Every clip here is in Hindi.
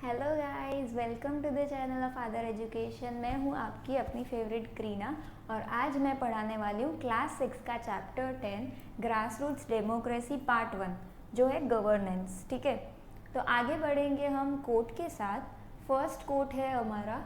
Hello guys, welcome to the channel of Aadar education. मैं हूँ आपकी अपनी फेवरेट करीना और आज मैं पढ़ाने वाली हूँ क्लास 6 का chapter 10 grass roots democracy part 1 जो है गवर्नेंस। ठीक है, तो आगे बढ़ेंगे हम कोट के साथ। फर्स्ट कोट है हमारा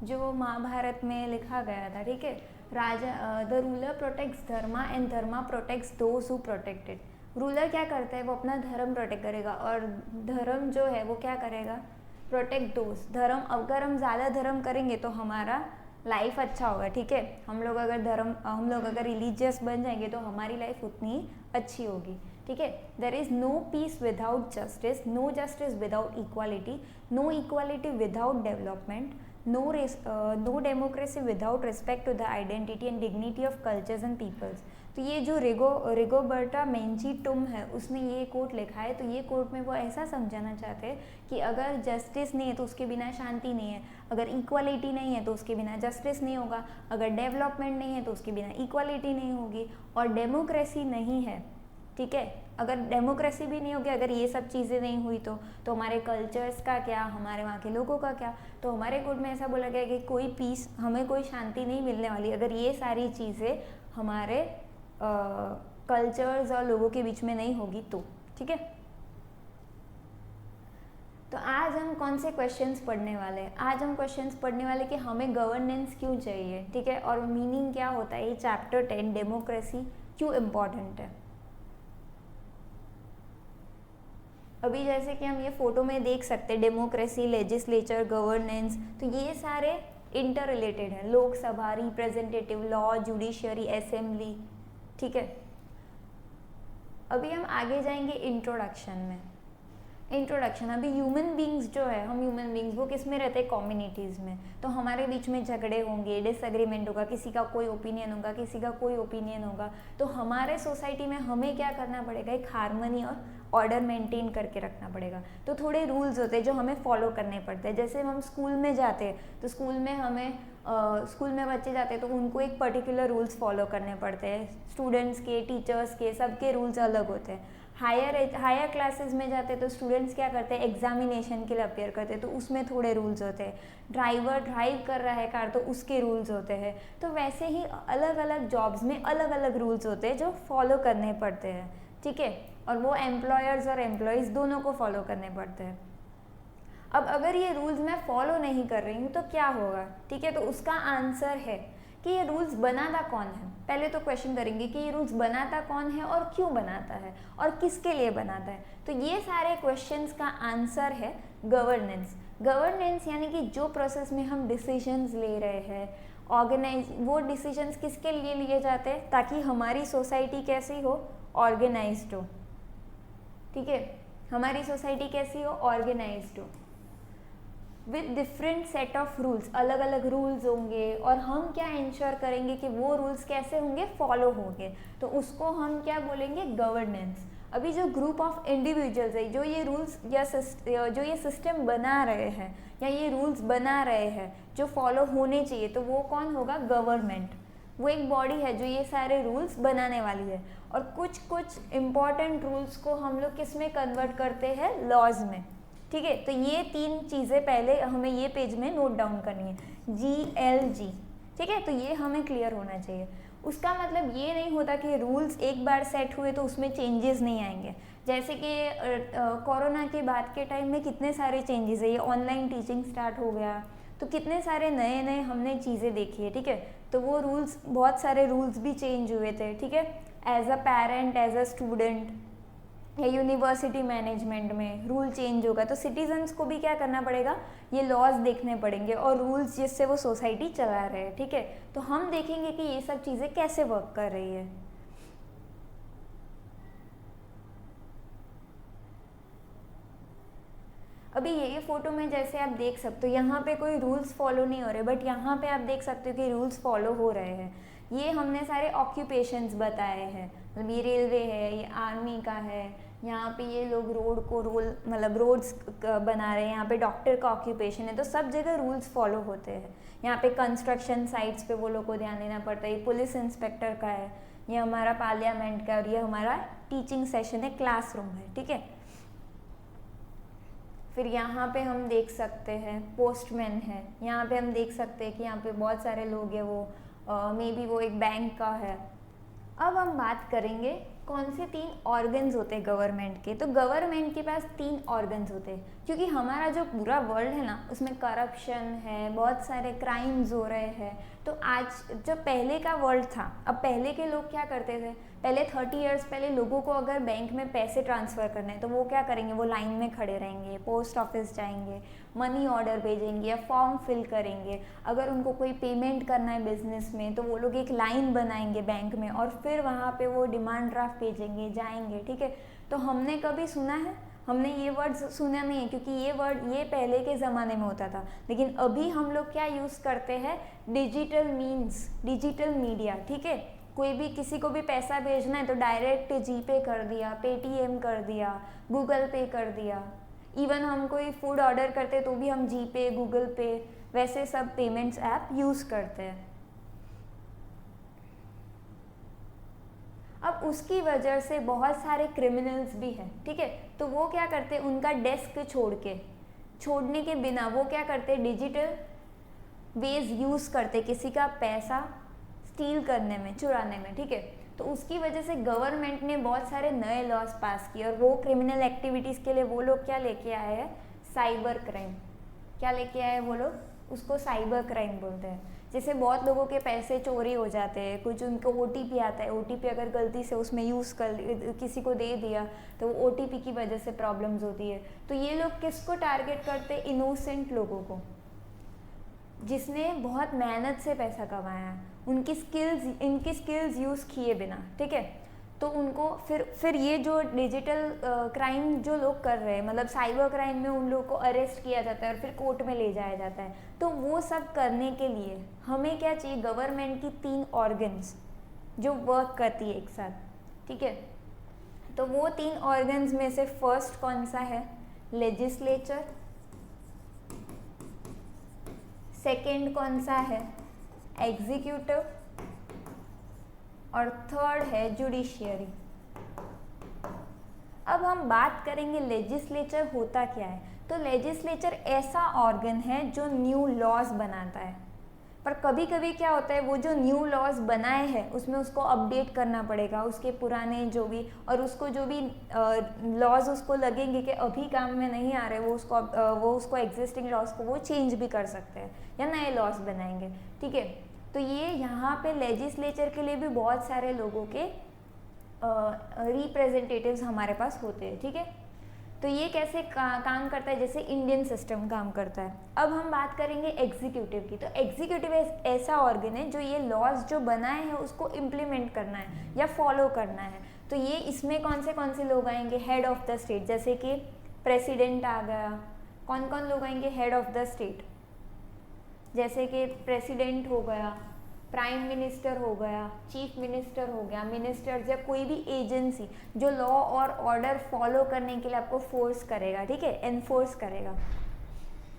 जो महाभारत में लिखा गया था। ठीक है, raja the ruler protects dharma and dharma protects those who protected. Ruler क्या करता है, वो अपना धर्म प्रोटेक्ट करेगा और धर्म जो है वो क्या करेगा, प्रोटेक्ट दोस्त। धर्म, अगर हम ज़्यादा धर्म करेंगे तो हमारा लाइफ अच्छा होगा। ठीक है, हम लोग अगर रिलीजियस बन जाएंगे तो हमारी लाइफ उतनी अच्छी होगी। ठीक है, there is no peace without justice, no justice without equality, no equality without development, no democracy without respect to the identity and dignity of cultures and peoples. तो ये जो रिगोबर्टा मेंची-टुम है उसने ये कोट लिखा है। तो ये कोट में वो ऐसा समझाना चाहते हैं कि अगर जस्टिस नहीं है तो उसके बिना शांति नहीं है, अगर इक्वालिटी नहीं है तो उसके बिना जस्टिस नहीं होगा, अगर डेवलपमेंट नहीं है तो उसके बिना इक्वालिटी नहीं होगी, और डेमोक्रेसी नहीं है। ठीक है, अगर डेमोक्रेसी भी नहीं होगी, अगर ये सब चीज़ें नहीं हुई तो हमारे कल्चर्स का क्या, हमारे वहाँ के लोगों का क्या। तो हमारे कोड में ऐसा बोला गया कि कोई पीस, हमें कोई शांति नहीं मिलने वाली अगर ये सारी चीज़ें हमारे कल्चर्स और लोगों के बीच में नहीं होगी तो। ठीक है, तो आज हम कौन से क्वेश्चंस पढ़ने वाले हैं? आज हम क्वेश्चंस पढ़ने वाले कि हमें गवर्नेंस क्यों चाहिए। ठीक है, और मीनिंग क्या होता है, ये चैप्टर 10 डेमोक्रेसी क्यों इम्पॉर्टेंट है। अभी जैसे कि हम ये फोटो में देख सकते हैं, डेमोक्रेसी, लेजिस्लेचर, गवर्नेंस, तो ये सारे इंटर रिलेटेड हैं। Lok Sabha, representative, law, judiciary, assembly. ठीक है, अभी हम आगे जाएंगे इंट्रोडक्शन में। इंट्रोडक्शन, अभी ह्यूमन बींग्स जो है, हम ह्यूमन बींग्स वो किस में रहते हैं, कम्युनिटीज़ में। तो हमारे बीच में झगड़े होंगे, डिसएग्रीमेंट होगा, किसी का कोई ओपिनियन होगा, किसी का कोई ओपिनियन होगा। तो हमारे सोसाइटी में हमें क्या करना पड़ेगा, एक हार्मनी और ऑर्डर मेंटेन करके रखना पड़ेगा। तो थोड़े रूल्स होते हैं जो हमें फॉलो करने पड़ते हैं। जैसे हम स्कूल में जाते हैं तो स्कूल में बच्चे जाते हैं तो उनको एक पर्टिकुलर रूल्स फॉलो करने पड़ते हैं। स्टूडेंट्स के, टीचर्स के, सबके रूल्स अलग होते हैं। हायर क्लासेस में जाते हैं तो स्टूडेंट्स क्या करते हैं, एग्जामिनेशन के लिए अपेयर करते हैं तो उसमें थोड़े रूल्स होते हैं। ड्राइवर ड्राइव कर रहा है कार तो उसके रूल्स होते हैं। तो वैसे ही अलग अलग जॉब्स में अलग अलग रूल्स होते हैं जो फॉलो करने पड़ते हैं। ठीक है, और वो एम्प्लॉयर्स और एम्प्लॉयज़ दोनों को फॉलो करने पड़ते हैं। अब अगर ये रूल्स मैं फॉलो नहीं कर रही हूँ तो क्या होगा। ठीक है, तो उसका आंसर है कि ये रूल्स बनाता कौन है। पहले तो क्वेश्चन करेंगे कि ये रूल्स बनाता कौन है और क्यों बनाता है और किसके लिए बनाता है। तो ये सारे क्वेश्चंस का आंसर है गवर्नेंस। गवर्नेंस यानी कि जो प्रोसेस में हम डिसीजंस ले रहे हैं, वो डिसीजंस किसके लिए लिए जाते हैं, ताकि हमारी सोसाइटी कैसी हो, ऑर्गेनाइज्ड हो। ठीक है, हमारी सोसाइटी कैसी हो, ऑर्गेनाइज्ड हो, with different set of rules. अलग अलग रूल्स होंगे और हम क्या इंश्योर करेंगे कि वो रूल्स कैसे होंगे, फॉलो होंगे। तो उसको हम क्या बोलेंगे, गवर्नेंस। अभी जो ग्रुप ऑफ इंडिविजुअल्स है जो ये रूल्स या जो ये सिस्टम बना रहे हैं या ये रूल्स बना रहे हैं जो फॉलो होने चाहिए, तो वो कौन होगा, गवर्नमेंट। वो एक बॉडी है जो ये सारे रूल्स बनाने वाली है। और कुछ इम्पॉर्टेंट रूल्स को हम लोग किस में कन्वर्ट करते हैं, लॉज में। ठीक है, तो ये तीन चीज़ें पहले हमें ये पेज में नोट डाउन करनी है, GLG। ठीक है, तो ये हमें क्लियर होना चाहिए। उसका मतलब ये नहीं होता कि रूल्स एक बार सेट हुए तो उसमें चेंजेस नहीं आएंगे। जैसे कि कोरोना के बाद के टाइम में कितने सारे चेंजेस है, ये ऑनलाइन टीचिंग स्टार्ट हो गया तो कितने सारे नए नए हमने चीज़ें देखी है। ठीक है, तो वो रूल्स, बहुत सारे रूल्स भी चेंज हुए थे। ठीक है, as a parent, as a student या यूनिवर्सिटी मैनेजमेंट में रूल चेंज होगा तो सिटीजन्स को भी क्या करना पड़ेगा, ये लॉज देखने पड़ेंगे और रूल्स जिससे वो सोसाइटी चला रहे हैं। ठीक है, तो हम देखेंगे कि ये सब चीज़ें कैसे वर्क कर रही है। अभी ये फोटो में जैसे आप देख सकते हो, यहाँ पे कोई रूल्स फॉलो नहीं हो रहे, बट यहाँ पे आप देख सकते हो कि रूल्स फॉलो हो रहे हैं। ये हमने सारे ऑक्यूपेशंस बताए हैं, मतलब ये रेलवे है, ये आर्मी का है, यहाँ पे ये लोग रोड्स बना रहे हैं, यहाँ पे डॉक्टर का ऑक्यूपेशन है। तो सब जगह रूल्स फॉलो होते हैं। यहाँ पे कंस्ट्रक्शन साइट्स पे वो लोग को ध्यान देना पड़ता है। ये पुलिस इंस्पेक्टर का है, ये हमारा पार्लियामेंट का है और ये हमारा टीचिंग सेशन है, क्लासरूम है। ठीक है, फिर यहाँ पे हम देख सकते हैं पोस्टमैन है, यहाँ पे हम देख सकते हैं कि यहाँ पे बहुत सारे लोग हैं, वो मे बी वो एक बैंक का है। अब हम बात करेंगे कौन से 3 ऑर्गन्स होते हैं गवर्नमेंट के। तो गवर्नमेंट के पास 3 ऑर्गन्स होते हैं, क्योंकि हमारा जो पूरा वर्ल्ड है ना उसमें करप्शन है, बहुत सारे क्राइम्स हो रहे हैं। तो आज जो पहले का वर्ल्ड था, अब पहले के लोग क्या करते थे, पहले 30 इयर्स पहले लोगों को अगर बैंक में पैसे ट्रांसफ़र करने हैं तो वो क्या करेंगे, वो लाइन में खड़े रहेंगे, पोस्ट ऑफिस जाएंगे, मनी ऑर्डर भेजेंगे या फॉर्म फिल करेंगे। अगर उनको कोई पेमेंट करना है बिजनेस में तो वो लोग एक लाइन बनाएंगे बैंक में और फिर वहाँ पे वो डिमांड ड्राफ्ट भेजेंगे, जाएंगे, ठीक है। तो हमने कभी सुना है, हमने ये वर्ड सुना नहीं है, क्योंकि ये वर्ड ये पहले के ज़माने में होता था। लेकिन अभी हम लोग क्या यूज़ करते हैं, डिजिटल मीन्स, डिजिटल मीडिया, ठीक है। कोई भी किसी को भी पैसा भेजना है तो डायरेक्ट जीपे कर दिया, पेटीएम कर दिया, गूगल पे कर दिया। इवन हम कोई फूड ऑर्डर करते तो भी हम जीपे, गूगल पे, वैसे सब पेमेंट्स ऐप यूज़ करते हैं। अब उसकी वजह से बहुत सारे क्रिमिनल्स भी हैं, ठीक है। तो वो क्या करते, उनका डेस्क छोड़ने के बिना वो क्या करते, डिजिटल वेज यूज़ करते किसी का पैसा स्टील करने में, चुराने में, ठीक है। तो उसकी वजह से गवर्नमेंट ने बहुत सारे नए लॉज पास किए और वो क्रिमिनल एक्टिविटीज़ के लिए वो लोग क्या लेके आए हैं, साइबर क्राइम। क्या लेके आए वो लोग, उसको साइबर क्राइम बोलते हैं। जैसे बहुत लोगों के पैसे चोरी हो जाते हैं, कुछ उनको ओटीपी आता है, ओटीपी अगर गलती से उसमें यूज़ कर किसी को दे दिया तो वो ओटीपी की वजह से प्रॉब्लम्स होती है। तो ये लोग किसको टारगेट करते हैं, इनोसेंट लोगों को, जिसने बहुत मेहनत से पैसा कमाया है, इनकी स्किल्स यूज़ किए बिना, ठीक है। तो उनको फिर ये जो डिजिटल क्राइम जो लोग कर रहे हैं, मतलब साइबर क्राइम में उन लोगों को अरेस्ट किया जाता है और फिर कोर्ट में ले जाया जाता है। तो वो सब करने के लिए हमें क्या चाहिए, गवर्नमेंट की 3 ऑर्गन्स जो वर्क करती है एक साथ, ठीक है। तो वो 3 ऑर्गन्स में से फर्स्ट कौन सा है, लेजिस्लेचर, सेकेंड कौन सा है, एग्जीक्यूटिव, और थर्ड है जुडिशियरी। अब हम बात करेंगे लेजिस्लेचर होता क्या है। तो लेजिस्लेचर ऐसा ऑर्गन है जो न्यू लॉज बनाता है, पर कभी कभी क्या होता है, वो जो न्यू लॉज बनाए हैं उसमें उसको अपडेट करना पड़ेगा, उसके पुराने जो भी, और उसको जो भी लॉज उसको लगेंगे कि अभी काम में नहीं आ रहे, वो उसको एग्जिस्टिंग लॉज को वो चेंज भी कर सकते हैं या नए लॉज बनाएंगे, ठीक है। तो ये यहाँ पे लेजिस्लेचर के लिए भी बहुत सारे लोगों के रिप्रेजेंटेटिव्स हमारे पास होते हैं, ठीक है। तो ये कैसे काम करता है, जैसे इंडियन सिस्टम काम करता है। अब हम बात करेंगे एग्जीक्यूटिव की। तो एग्जीक्यूटिव ऐसा ऑर्गन है जो ये लॉज जो बनाए हैं उसको इम्प्लीमेंट करना है या फॉलो करना है। तो ये इसमें कौन से लोग आएंगे, हेड ऑफ द स्टेट, जैसे कि प्रेसिडेंट आ गया। कौन कौन लोग आएंगे, हेड ऑफ द स्टेट, जैसे कि प्रेसिडेंट हो गया, प्राइम मिनिस्टर हो गया, चीफ मिनिस्टर हो गया, मिनिस्टर्स या कोई भी एजेंसी जो लॉ और ऑर्डर फॉलो करने के लिए आपको फोर्स करेगा, ठीक है, एनफोर्स करेगा।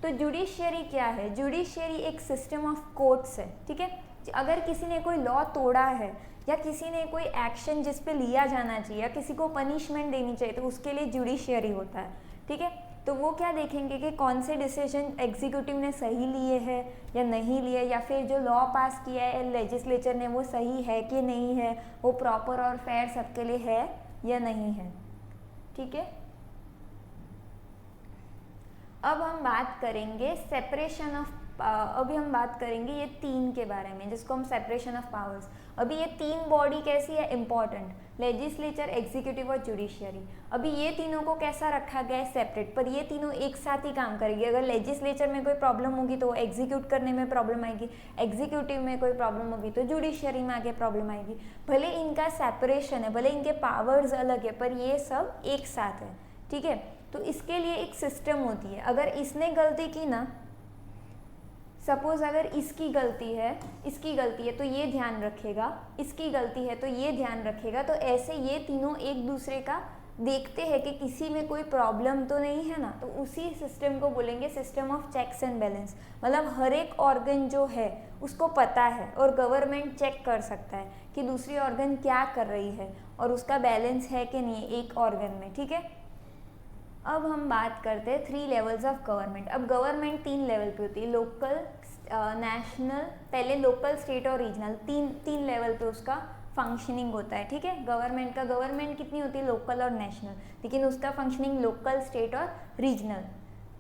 तो जुडिशियरी क्या है, जुडिशियरी एक सिस्टम ऑफ कोर्ट्स है, ठीक है। अगर किसी ने कोई लॉ तोड़ा है या किसी ने कोई एक्शन जिस पे लिया जाना चाहिए या किसी को पनिशमेंट देनी चाहिए तो उसके लिए जुडिशियरी होता है, ठीक है। तो वो क्या देखेंगे कि कौन से डिसीजन एग्जीक्यूटिव ने सही लिए हैं या नहीं लिए, या फिर जो लॉ पास किया है लेजिस्लेचर ने वो सही है कि नहीं है, वो प्रॉपर और फेयर सबके लिए है या नहीं है, ठीक है। अब हम बात करेंगे सेपरेशन ऑफ, अभी हम बात करेंगे ये 3 के बारे में, जिसको हम सेपरेशन ऑफ पावर्स। अभी ये 3 बॉडी कैसी है, इम्पॉर्टेंट, लेजिस्लेचर, एग्जीक्यूटिव और जुडिशियरी। अभी ये तीनों को कैसा रखा गया है, सेपरेट, पर ये तीनों एक साथ ही काम करेंगे। अगर लेजिस्लेचर में कोई प्रॉब्लम होगी तो एग्जीक्यूट करने में प्रॉब्लम आएगी, एग्जीक्यूटिव में कोई प्रॉब्लम होगी तो जुडिशियरी में आगे प्रॉब्लम आएगी। भले इनका सेपरेशन है, भले इनके पावर्स अलग है, पर ये सब एक साथ है, ठीक है। तो इसके लिए एक सिस्टम होती है। अगर इसने गलती की ना, सपोज अगर इसकी गलती है तो ये ध्यान रखेगा, इसकी गलती है तो ये ध्यान रखेगा। तो ऐसे ये तीनों एक दूसरे का देखते हैं कि किसी में कोई प्रॉब्लम तो नहीं है ना, तो उसी सिस्टम को बोलेंगे system of checks and balance. मतलब हर एक ऑर्गन जो है उसको पता है और गवर्नमेंट चेक कर सकता है कि दूसरी ऑर्गन क्या कर रही है और उसका बैलेंस है कि नहीं एक ऑर्गन में, ठीक है। अब हम बात करते हैं 3 लेवल्स ऑफ गवर्नमेंट। अब गवर्नमेंट 3 लेवल पे होती है, लोकल, नेशनल, पहले लोकल, स्टेट और रीजनल, तीन लेवल पे उसका फंक्शनिंग होता है, ठीक है। गवर्नमेंट कितनी होती है, लोकल और नेशनल, लेकिन उसका फंक्शनिंग लोकल, स्टेट और रीजनल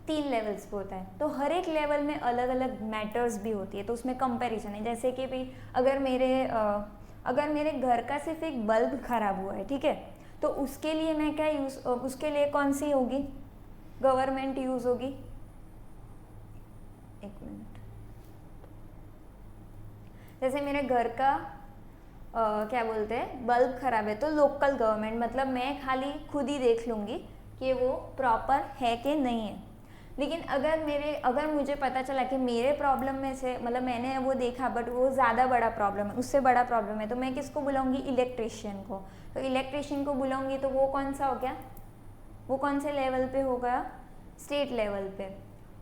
3 लेवल्स पे होता है। तो हर एक लेवल में अलग अलग मैटर्स भी होती है, तो उसमें कंपैरिजन है। जैसे कि भाई अगर मेरे घर का सिर्फ एक बल्ब खराब हुआ है, ठीक है, तो उसके लिए मैं क्या उसके लिए कौन सी होगी, गवर्नमेंट यूज़ होगी। एक मिनट, जैसे मेरे घर का क्या बोलते हैं, बल्ब खराब है, तो लोकल गवर्नमेंट, मतलब मैं खाली खुद ही देख लूँगी कि वो प्रॉपर है कि नहीं है। लेकिन अगर मुझे पता चला कि मेरे प्रॉब्लम में से, मतलब मैंने वो देखा बट वो ज़्यादा बड़ा प्रॉब्लम है, उससे बड़ा प्रॉब्लम है, तो मैं किसको बुलाऊंगी, इलेक्ट्रिशियन को। तो इलेक्ट्रिशियन को बुलाऊंगी, तो वो कौन सा हो गया, वो कौन से लेवल पे होगा, स्टेट लेवल पे।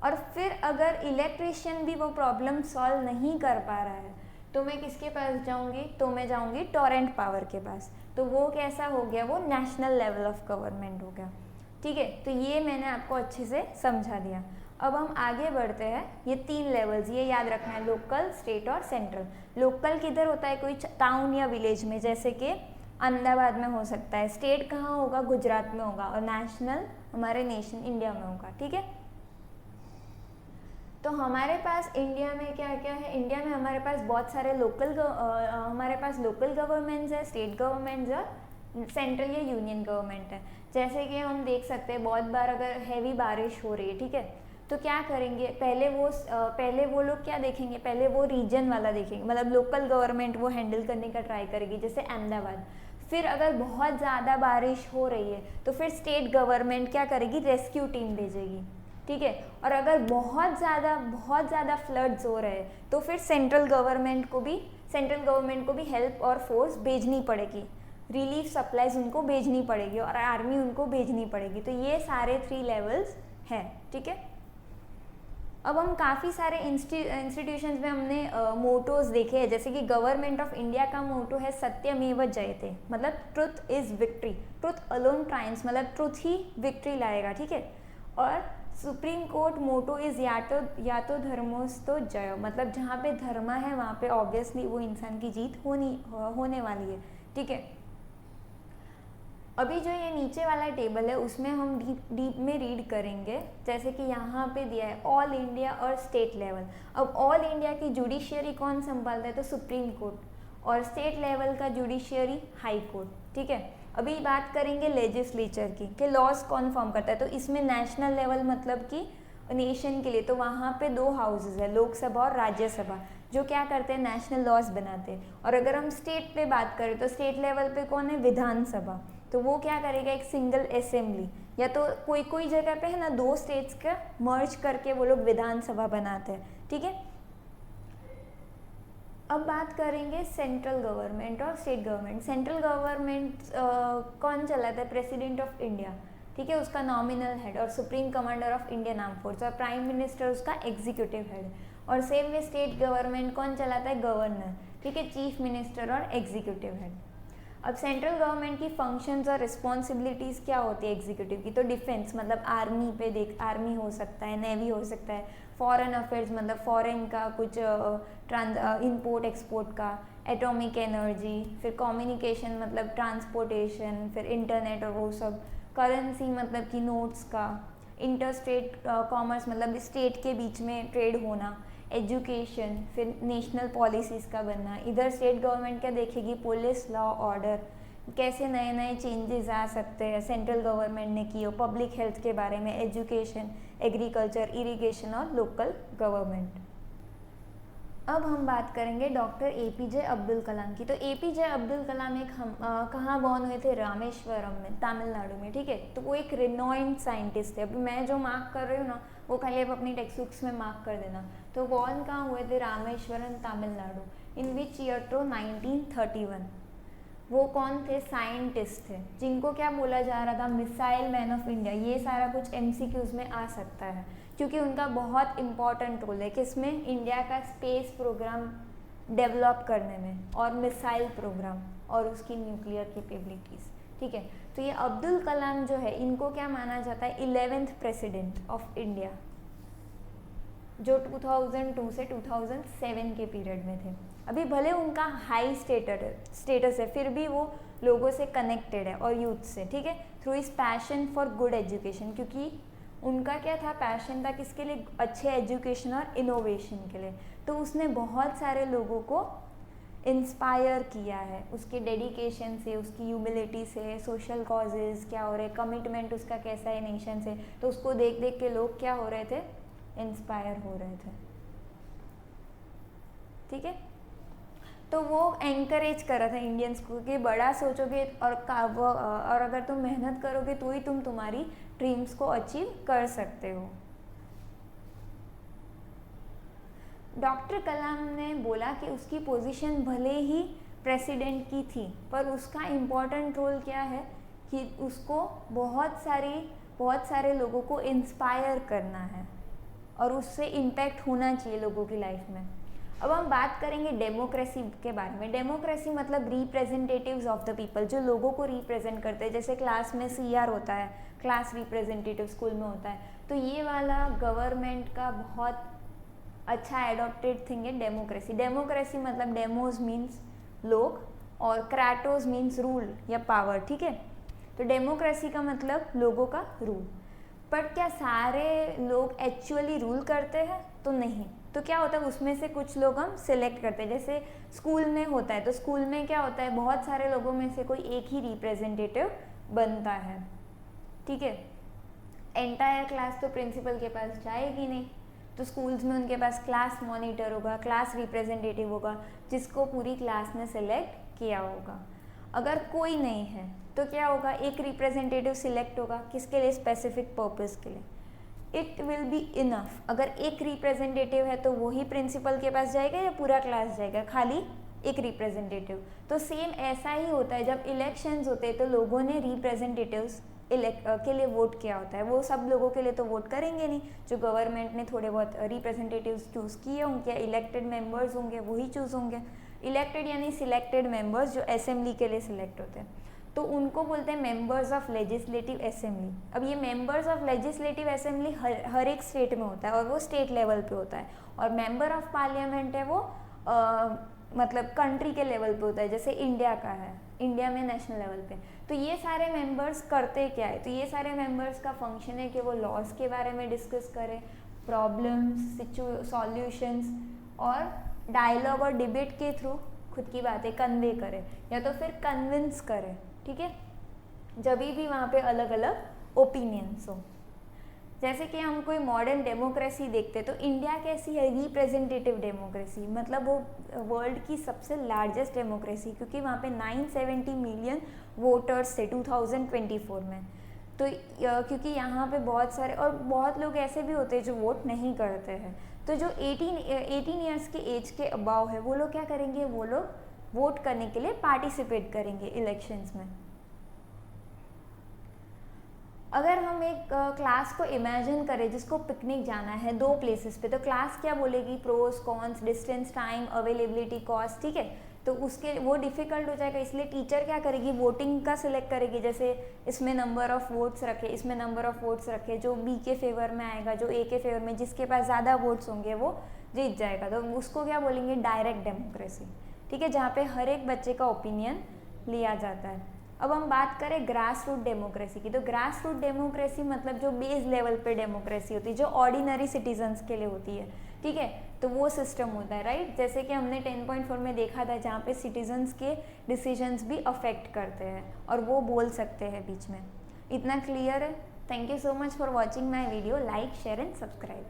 और फिर अगर इलेक्ट्रिशियन भी वो प्रॉब्लम सॉल्व नहीं कर पा रहा है, तो मैं किसके पास जाऊंगी, तो मैं जाऊंगी टोरेंट पावर के पास। तो वो कैसा हो गया, वो नेशनल लेवल ऑफ गवर्नमेंट हो गया, ठीक है। तो ये मैंने आपको अच्छे से समझा दिया। अब हम आगे बढ़ते हैं। ये 3 लेवल्स, ये याद रखना है, लोकल, स्टेट और सेंट्रल। लोकल किधर होता है, कोई टाउन या विलेज में, जैसे कि अहमदाबाद में हो सकता है। स्टेट कहाँ होगा, गुजरात में होगा। और नेशनल हमारे नेशन इंडिया में होगा, ठीक है। तो हमारे पास इंडिया में क्या क्या है, इंडिया में हमारे पास बहुत सारे हमारे पास लोकल गवर्नमेंट्स है, स्टेट गवर्नमेंट्स है, सेंट्रल या यूनियन गवर्नमेंट है। जैसे कि हम देख सकते हैं बहुत बार अगर हैवी बारिश हो रही है, ठीक है, तो क्या करेंगे, पहले वो लोग क्या देखेंगे, पहले वो रीजन वाला देखेंगे, मतलब लोकल गवर्नमेंट वो हैंडल करने का ट्राई करेगी, जैसे अहमदाबाद। फिर अगर बहुत ज़्यादा बारिश हो रही है तो फिर स्टेट गवर्नमेंट क्या करेगी, रेस्क्यू टीम भेजेगी, ठीक है। और अगर बहुत ज़्यादा फ्लड्स हो रहे हैं तो फिर सेंट्रल गवर्नमेंट को भी हेल्प और फोर्स भेजनी पड़ेगी, रिलीफ सप्लाईज उनको भेजनी पड़ेगी और आर्मी उनको भेजनी पड़ेगी। तो ये सारे 3 लेवल्स हैं, ठीक है। अब हम काफ़ी सारे इंस्टीट्यूशंस में हमने मोटोज देखे हैं, जैसे कि गवर्नमेंट ऑफ इंडिया का मोटो है सत्यमेव जयते, मतलब truth is victory, truth alone triumphs, मतलब ट्रुथ ही विक्ट्री लाएगा, ठीक है। और सुप्रीम कोर्ट मोटो इज़ या तो धर्मोस्तो जय, मतलब जहाँ पे धर्म है वहाँ पे ऑब्वियसली वो इंसान की जीत होने वाली है, ठीक है। अभी जो ये नीचे वाला टेबल है उसमें हम डीप में रीड करेंगे, जैसे कि यहाँ पे दिया है ऑल इंडिया और स्टेट लेवल। अब ऑल इंडिया की जुडिशियरी कौन संभालता है, तो सुप्रीम कोर्ट, और स्टेट लेवल का जुडिशियरी हाई कोर्ट, ठीक है। अभी बात करेंगे लेजिस्लेचर की, कि लॉज कौन फॉर्म करता है। तो इसमें नेशनल लेवल मतलब कि नेशन के लिए, तो वहाँ पे 2 हाउसेज है, लोकसभा और राज्यसभा, जो क्या करते हैं, नेशनल लॉज बनाते हैं। और अगर हम स्टेट पे बात करें तो स्टेट लेवल पे कौन है, विधानसभा, तो वो क्या करेगा, एक सिंगल असेंबली, या तो कोई जगह पे है ना 2 स्टेट्स का मर्ज करके वो लोग विधानसभा बनाते हैं, ठीक है। अब बात करेंगे सेंट्रल गवर्नमेंट और स्टेट गवर्नमेंट। सेंट्रल गवर्नमेंट कौन चलाता है, प्रेसिडेंट ऑफ इंडिया, ठीक है, उसका नॉमिनल हेड, और supreme commander of Indian arm force, और प्राइम मिनिस्टर उसका एग्जीक्यूटिव हेड। और सेम वे स्टेट गवर्नमेंट कौन चलाता है, गवर्नर, ठीक है, चीफ मिनिस्टर और एग्जीक्यूटिव हेड। अब सेंट्रल गवर्नमेंट की फंक्शंस और रिस्पॉन्सिबिलिटीज़ क्या होती है एग्जीक्यूटिव की, तो डिफेंस, मतलब आर्मी हो सकता है, नेवी हो सकता है, फॉरेन अफेयर्स, मतलब फॉरेन का कुछ इंपोर्ट एक्सपोर्ट का, एटॉमिक एनर्जी, फिर कम्युनिकेशन मतलब ट्रांसपोर्टेशन, फिर इंटरनेट और वो सब, करेंसी मतलब कि नोट्स का, इंटर स्टेट कॉमर्स मतलब स्टेट के बीच में ट्रेड होना, एजुकेशन, फिर नेशनल पॉलिसीज़ का बनना। इधर स्टेट गवर्नमेंट क्या देखेगी, पुलिस, लॉ, ऑर्डर, कैसे नए नए चेंजेस आ सकते हैं सेंट्रल गवर्नमेंट ने किए, पब्लिक हेल्थ के बारे में, एजुकेशन, एग्रीकल्चर, इरिगेशन और लोकल गवर्नमेंट। अब हम बात करेंगे डॉक्टर APJ अब्दुल कलाम की। तो APJ अब्दुल कलाम कहाँ बॉर्न हुए थे, रामेश्वरम में, तमिलनाडु में, ठीक है। तो वो एक रिनॉइंड साइंटिस्ट थे। अभी मैं जो मार्क कर रही हूँ ना, वो खाली आप अपनी टेक्स्ट बुक्स में मार्क कर देना। तो बॉर्न कहाँ हुए थे, रामेश्वरम, तमिलनाडु। इन विच ईयर, तो 1931। वो कौन थे, साइंटिस्ट थे, जिनको क्या बोला जा रहा था, मिसाइल मैन ऑफ इंडिया। ये सारा कुछ MCQs में आ सकता है, क्योंकि उनका बहुत इंपॉर्टेंट रोल है किसमें, इंडिया का स्पेस प्रोग्राम डेवलप करने में, और मिसाइल प्रोग्राम, और उसकी न्यूक्लियर कैपेबिलिटीज़, ठीक है। तो ये अब्दुल कलाम जो है, इनको क्या माना जाता है, 11th प्रेसिडेंट ऑफ इंडिया, जो 2002 से 2007 के पीरियड में थे। अभी भले उनका हाई स्टेटस है, फिर भी वो लोगों से कनेक्टेड है और यूथ से, ठीक है, through is passion for good education, क्योंकि उनका क्या था, पैशन था किसके लिए, अच्छे एजुकेशन और इनोवेशन के लिए। तो उसने बहुत सारे लोगों को इंस्पायर किया है उसके डेडिकेशन से, उसकी ह्यूमिलिटी से, सोशल कॉजेज़ क्या हो रहे, कमिटमेंट उसका कैसा है नेशन से। तो उसको देख देख के लोग क्या हो रहे थे, इंस्पायर हो रहे थे, ठीक है। तो वो एंकरेज कर रहा था इंडियंस को कि बड़ा सोचोगे और अगर तुम मेहनत करोगे तो ही तुम तुम्हारी ड्रीम्स को अचीव कर सकते हो। डॉक्टर कलाम ने बोला कि उसकी पोजीशन भले ही प्रेसिडेंट की थी, पर उसका इम्पोर्टेंट रोल क्या है कि उसको बहुत सारे लोगों को इंस्पायर करना है और उससे इम्पैक्ट होना चाहिए लोगों की लाइफ में। अब हम बात करेंगे डेमोक्रेसी के बारे में। डेमोक्रेसी मतलब रिप्रेजेंटेटिव्स ऑफ द पीपल, जो लोगों को रिप्रेजेंट करते हैं। जैसे क्लास में CR होता है, क्लास रिप्रेजेंटेटिव स्कूल में होता है, तो ये वाला गवर्नमेंट का बहुत अच्छा एडॉप्टेड थिंग है डेमोक्रेसी। डेमोक्रेसी मतलब डेमोज मीन्स लोग और क्राटोस मीन्स रूल या पावर, ठीक है। तो डेमोक्रेसी का मतलब लोगों का रूल। पर क्या सारे लोग एक्चुअली रूल करते हैं? तो नहीं। तो क्या होता है, उसमें से कुछ लोग हम सिलेक्ट करते हैं। जैसे स्कूल में होता है, तो स्कूल में क्या होता है, बहुत सारे लोगों में से कोई एक ही रिप्रेजेंटेटिव बनता है, ठीक है। एंटायर क्लास तो प्रिंसिपल के पास जाएगी नहीं, तो स्कूल्स में उनके पास क्लास मॉनिटर होगा, क्लास रिप्रेजेंटेटिव होगा, जिसको पूरी क्लास ने सेलेक्ट किया होगा। अगर कोई नहीं है तो क्या होगा, एक रिप्रेजेंटेटिव सिलेक्ट होगा, किसके लिए, स्पेसिफिक पर्पस के लिए। It will be enough. अगर एक रिप्रेजेंटेटिव है तो वही प्रिंसिपल के पास जाएगा या पूरा क्लास जाएगा, खाली एक रिप्रेजेंटेटिव। तो सेम ऐसा ही होता है, जब इलेक्शंस होते हैं तो लोगों ने रिप्रेजेंटेटिव्स के लिए वोट किया होता है। वो सब लोगों के लिए तो वोट करेंगे नहीं, जो गवर्नमेंट ने थोड़े बहुत रिप्रेजेंटेटिव्स चूज़ किए होंगे, इलेक्टेड मेंबर्स होंगे, वही चूज़ होंगे। इलेक्टेड यानी सिलेक्टेड मेंबर्स जो असेंबली के लिए सिलेक्ट होते हैं, तो उनको बोलते हैं मेंबर्स ऑफ लेजिस्लेटिव असेंबली। अब ये मेंबर्स ऑफ लेजिस्लेटिव असेंबली हर एक स्टेट में होता है और वो स्टेट लेवल पे होता है। और मेंबर ऑफ पार्लियामेंट है वो मतलब कंट्री के लेवल पे होता है, जैसे इंडिया का है, इंडिया में नेशनल लेवल पे। तो ये सारे मेंबर्स करते क्या है, तो ये सारे मेंबर्स का फंक्शन है कि वो लॉज के बारे में डिस्कस करें, प्रॉब्लम्स, सॉल्यूशंस और डायलॉग और डिबेट के थ्रू खुद की बातें कन्वे करें या तो फिर कन्विंस करें, ठीक है। जब भी वहाँ पे अलग अलग ओपिनियंस हो। जैसे कि हम कोई मॉडर्न डेमोक्रेसी देखते तो इंडिया कैसी है, रिप्रेजेंटेटिव डेमोक्रेसी, मतलब वो वर्ल्ड की सबसे लार्जेस्ट डेमोक्रेसी, क्योंकि वहाँ पे 970 मिलियन वोटर्स थे 2024 में। तो क्योंकि यहाँ पे बहुत सारे और बहुत लोग ऐसे भी होते हैं जो वोट नहीं करते हैं, तो जो 18 ईयर्स के एज के अबाव है वो लोग क्या करेंगे, वो लोग वोट करने के लिए पार्टिसिपेट करेंगे इलेक्शंस में। अगर हम एक क्लास को इमेजिन करें जिसको पिकनिक जाना है 2 प्लेसेस पे, तो क्लास क्या बोलेगी, pros cons, distance, time, availability, cost, ठीक है। तो उसके वो डिफ़िकल्ट हो जाएगा, इसलिए टीचर क्या करेगी, वोटिंग का सिलेक्ट करेगी। जैसे इसमें नंबर ऑफ़ वोट्स रखे, इसमें नंबर ऑफ़ वोट्स रखे, जो बी के फेवर में आएगा, जो ए के फेवर में, जिसके पास ज़्यादा वोट्स होंगे वो जीत जाएगा। तो उसको क्या बोलेंगे, डायरेक्ट डेमोक्रेसी, ठीक है, जहाँ पे हर एक बच्चे का ओपिनियन लिया जाता है। अब हम बात करें ग्रास रूट डेमोक्रेसी की, तो ग्रास रूट डेमोक्रेसी मतलब जो बेस लेवल पे डेमोक्रेसी होती है, जो ऑर्डिनरी सिटीजन्स के लिए होती है, ठीक है। तो वो सिस्टम होता है, राइट। जैसे कि हमने 10.4 में देखा था, जहाँ पे सिटीजन्स के डिसीजंस भी अफेक्ट करते हैं और वो बोल सकते हैं बीच में। इतना क्लियर है? Thank you so much for watching my video. Like, share and subscribe.